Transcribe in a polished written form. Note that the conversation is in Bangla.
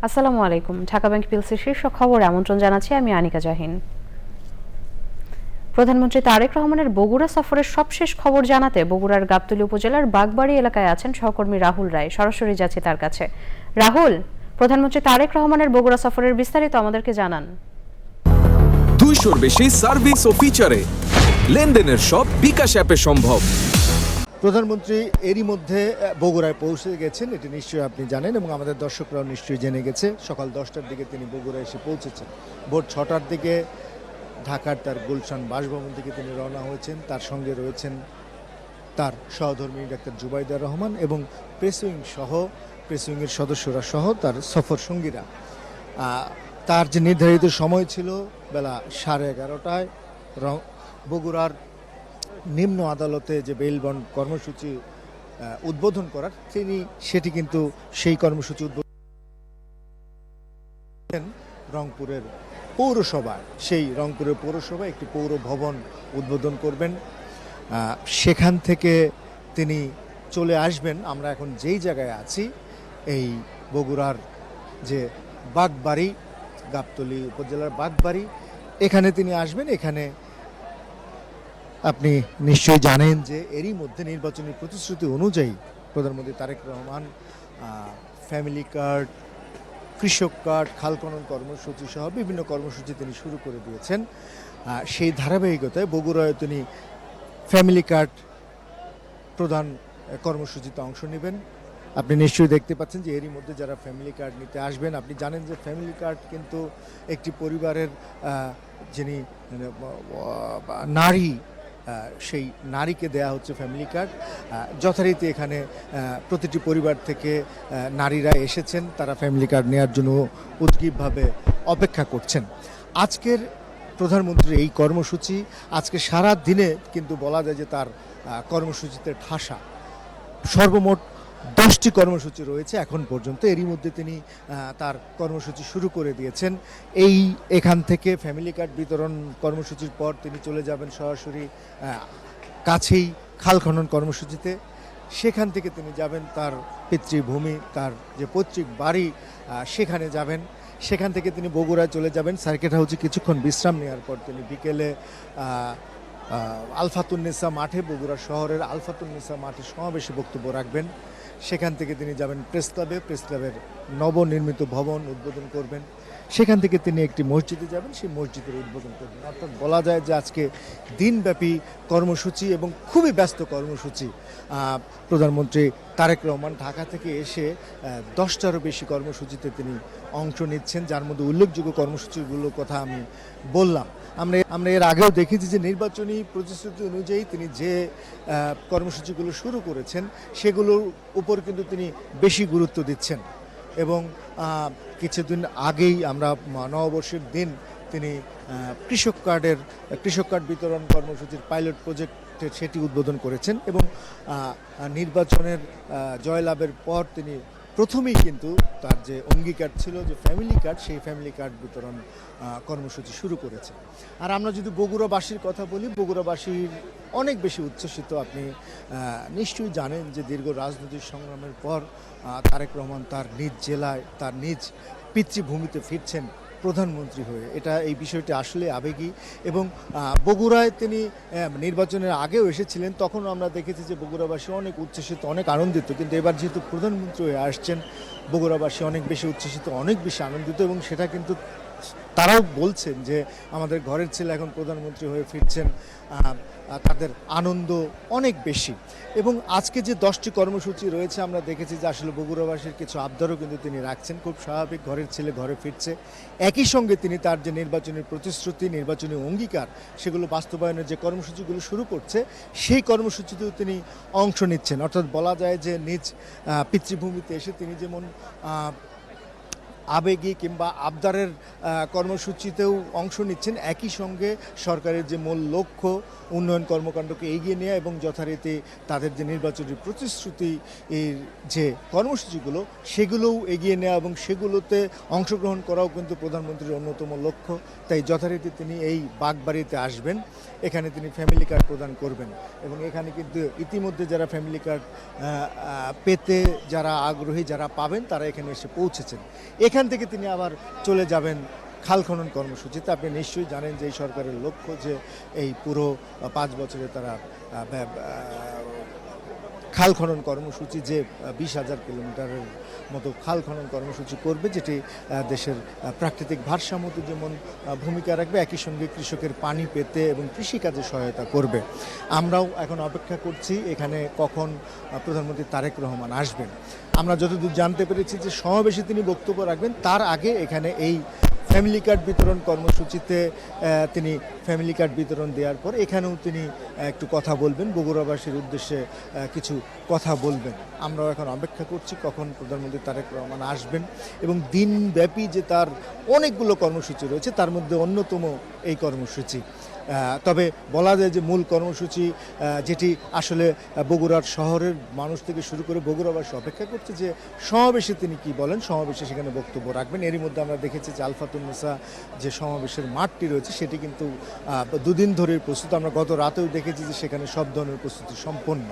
আসসালামু আলাইকুম। ঢাকা ব্যাংক পিএলসির শীর্ষ খবরে আমন্ত্রণ জানাচ্ছি আমি আনিকা জাহিন। প্রধানমন্ত্রী তারেক রহমানের বগুড়া সফরের সবশেষ খবর জানাতে বগুড়ার গাবতলী উপজেলার বাগবাড়ি এলাকায় আছেন সহকর্মী রাহুল রায়। সরাসরি যাচ্ছি তার কাছে। রাহুল, প্রধানমন্ত্রী তারেক রহমানের বগুড়া সফরের বিস্তারিত আমাদেরকে জানান। 200-র বেশি সার্ভিস ও ফিচারে লেনদেনের সব বিকাশ অ্যাপে সম্ভব। প্রধানমন্ত্রী এরই মধ্যে বগুড়ায় পৌঁছে গেছেন, এটি নিশ্চয়ই আপনি জানেন এবং আমাদের দর্শকরাও নিশ্চয়ই জেনে গেছে। সকাল 10টার দিকে তিনি বগুড়ায় এসে পৌঁছেছেন। ভোর 6টার দিকে ঢাকার তার গুলশান বাসভবন থেকে তিনি রওনা হয়েছেন। তার সঙ্গে রয়েছেন তার সহধর্মী ডাক্তার জুবাইদা রহমান এবং প্রেসউইংয়ের সদস্যরা সহ তার সফর সঙ্গীরা। তার যে নির্ধারিত সময় ছিল বেলা 11:30টায় বগুড়ার নিম্ন আদালতে যে বেইল বন্ড কর্মসূচি উদ্বোধন করার, তিনি সেটি কিন্তু সেই কর্মসূচি উদ্বোধন রংপুরের পৌরসভায়। সেই রংপুরের পৌরসভায় একটি পৌর ভবন উদ্বোধন করবেন। সেখান থেকে তিনি চলে আসবেন। আমরা এখন যেই জায়গায় আছি এই বগুড়ার যে বাগবাড়ি, গাবতলী উপজেলার বাগবাড়ি, এখানে তিনি আসবেন। এখানে আপনি নিশ্চয়ই জানেন যে এরই মধ্যে নির্বাচনী প্রতিশ্রুতি অনুযায়ী প্রধানমন্ত্রী তারেক রহমান ফ্যামিলি কার্ড, কৃষক কার্ড, খাল খনন কর্মসূচি সহ বিভিন্ন কর্মসূচি তিনি শুরু করে দিয়েছেন। সেই ধারাবাহিকতায় বগুড়ায় তিনি ফ্যামিলি কার্ড প্রদান কর্মসূচিতে অংশ নেবেন। আপনি নিশ্চয়ই দেখতে পাচ্ছেন যে এরই মধ্যে যারা ফ্যামিলি কার্ড নিতে আসবেন, আপনি জানেন যে ফ্যামিলি কার্ড কিন্তু একটি পরিবারের যিনি নারী, সেই নারীকে দেয়া হচ্ছে ফ্যামিলি কার্ড। যথারীতি এখানে প্রতিটি পরিবার থেকে নারীরা এসেছেন, তারা ফ্যামিলি কার্ড নেওয়ার জন্য উদ্গ্রীবভাবে অপেক্ষা করছেন। আজকের প্রধানমন্ত্রীর এই কর্মসূচি আজকে সারা দিনে কিন্তু বলা যায় যে তার কর্মসূচিতে ঠাসা। সর্বমোট 10টি কর্মসূচি রয়েছে এখন পর্যন্ত। এরই মধ্যে তিনি তার কর্মসূচি শুরু করে দিয়েছেন। এখান থেকে ফ্যামিলি কার্ড বিতরণ কর্মসূচির পর তিনি চলে যাবেন সরাসরি কাছেই খাল খনন কর্মসূচিতে। সেখান থেকে তিনি যাবেন তার পিতৃভূমি, তার যে পৈতৃক বাড়ি, সেখানে যাবেন। সেখান থেকে তিনি বগুড়ায় চলে যাবেন। সার্কিট হাউসে কিছুক্ষণ বিশ্রাম নেওয়ার পর তিনি বিকেলে আলফাতুন্নেসা মাঠে, বগুড়া শহরের আলফাতুন্নেসা মাঠে সমাবেশে বক্তব্য রাখবেন। সেখান থেকে তিনি যাবেন প্রেস ক্লাবের নবনির্মিত ভবন উদ্বোধন করবেন। সেখান থেকে তিনি একটি মসজিদে যাবেন, সেই মসজিদের উদ্বোধন করবেন। অর্থাৎ বলা যায় যে আজকে দিনব্যাপী কর্মসূচি এবং খুবই ব্যস্ত কর্মসূচি। প্রধানমন্ত্রী তারেক রহমান ঢাকা থেকে এসে 10টারও বেশি কর্মসূচিতে তিনি অংশ নিচ্ছেন, যার মধ্যে উল্লেখযোগ্য কর্মসূচিগুলোর কথা আমি বললাম। আমরা এর আগেও দেখেছি যে নির্বাচনী প্রতিশ্রুতি অনুযায়ী তিনি যে কর্মসূচিগুলো শুরু করেছেন সেগুলোর উপর কিন্তু তিনি বেশি গুরুত্ব দিচ্ছেন। এবং কিছুদিন আগেই আমরা নববর্ষের দিন তিনি কৃষক কার্ড বিতরণ কর্মসূচির পাইলট প্রজেক্টের সেটি উদ্বোধন করেছেন। এবং নির্বাচনের জয়লাভের পর তিনি প্রথমেই কিন্তু তার যে অঙ্গীকার ছিল যে ফ্যামিলি কার্ড, সেই ফ্যামিলি কার্ড বিতরণ কর্মসূচি শুরু করেছে। আর আমরা যদি বগুড়াবাসীর কথা বলি, বগুড়াবাসীর অনেক বেশি উচ্ছ্বসিত। আপনি নিশ্চয়ই জানেন যে দীর্ঘ রাজনৈতিক সংগ্রামের পর তারেক রহমান তার নিজ জেলায়, তার নিজ পিতৃভূমিতে ফিরছেন প্রধানমন্ত্রী হয়ে। এই বিষয়টি আসলে আবেগী। এবং বগুড়ায় তিনি নির্বাচনের আগেও এসেছিলেন, তখনও আমরা দেখেছি যে বগুড়াবাসী অনেক উচ্ছ্বসিত, অনেক আনন্দিত। কিন্তু এবার যেহেতু প্রধানমন্ত্রী হয়ে আসছেন, বগুড়াবাসী অনেক বেশি উচ্ছ্বসিত, অনেক বেশি আনন্দিত। এবং সেটা কিন্তু তারাও বলছেন যে আমাদের ঘরের ছেলে এখন প্রধানমন্ত্রী হয়ে ফিরছেন, তাদের আনন্দ অনেক বেশি। এবং আজকে যে 10টি কর্মসূচি রয়েছে, আমরা দেখেছি যে আসলে বগুড়াবাসীর কিছু আবদারও কিন্তু তিনি রাখছেন। খুব স্বাভাবিক, ঘরের ছেলে ঘরে ফিরছে। একই সঙ্গে তিনি তার যে নির্বাচনী প্রতিশ্রুতি, নির্বাচনী অঙ্গীকার, সেগুলো বাস্তবায়নের যে কর্মসূচিগুলো শুরু করছে, সেই কর্মসূচিতেও তিনি অংশ নিচ্ছেন। অর্থাৎ বলা যায় যে নিজ পিতৃভূমিতে এসে তিনি যেমন আবেগী কিংবা আবদারের কর্মসূচিতেও অংশ নিচ্ছেন, একই সঙ্গে সরকারের যে মূল লক্ষ্য উন্নয়ন কর্মকাণ্ডকে এগিয়ে নেওয়া এবং যথারীতি তাদের যে নির্বাচনী প্রতিশ্রুতি এর যে কর্মসূচিগুলো, সেগুলোও এগিয়ে নেওয়া এবং সেগুলোতে অংশগ্রহণ করাও কিন্তু প্রধানমন্ত্রীর অন্যতম লক্ষ্য। তাই যথারীতি তিনি এই বাগবাড়িতে আসবেন, এখানে তিনি ফ্যামিলি কার্ড প্রদান করবেন। এবং এখানে কিন্তু ইতিমধ্যে যারা ফ্যামিলি কার্ড পেতে যারা আগ্রহী, যারা পাবেন, তারা এখানে এসে পৌঁছেছেন। সেখান থেকে তিনি আবার চলে যাবেন খাল খনন কর্মসূচিতে। আপনি নিশ্চয়ই জানেন যে এই সরকারের লক্ষ্য যে এই পুরো 5 বছরে তারা খাল খনন কর্মসূচি যে 20,000 কিলোমিটারের মতো খাল খনন কর্মসূচি করবে, যেটি দেশের প্রাকৃতিক ভারসাম্যতে যেমন ভূমিকা রাখবে, একই সঙ্গে কৃষকের পানি পেতে এবং কৃষিকাজে সহায়তা করবে। আমরাও এখন অপেক্ষা করছি এখানে কখন প্রধানমন্ত্রী তারেক রহমান আসবেন। আমরা যতদূর জানতে পেরেছি যে সমাবেশে তিনি বক্তব্য রাখবেন, তার আগে এখানে এই ফ্যামিলি কার্ড বিতরণ কর্মসূচিতে তিনি ফ্যামিলি কার্ড বিতরণ দেওয়ার পর এখানেও তিনি একটু কথা বলবেন, বগুড়াবাসীর উদ্দেশ্যে কিছু কথা বলবেন। আমরাও এখন অপেক্ষা করছি কখন প্রধানমন্ত্রী তারেক রহমান আসবেন এবং দিনব্যাপী যে তার অনেকগুলো কর্মসূচি রয়েছে তার মধ্যে অন্যতম এই কর্মসূচি। তবে বলা যায় যে মূল কর্মসূচি যেটি আসলে বগুড়ার শহরের মানুষ থেকে শুরু করে বগুড়াবাসী অপেক্ষা করছে যে সমাবেশে তিনি কি বলেন, সমাবেশে সেখানে বক্তব্য রাখবেন। এরই মধ্যে আমরা দেখেছি যে আলফাতুন্নেসা যে সমাবেশের মাঠটি রয়েছে সেটি কিন্তু দুদিন ধরে প্রস্তুত। আমরা গত রাতেও দেখেছি যে সেখানে সব ধরনের প্রস্তুতি সম্পন্ন।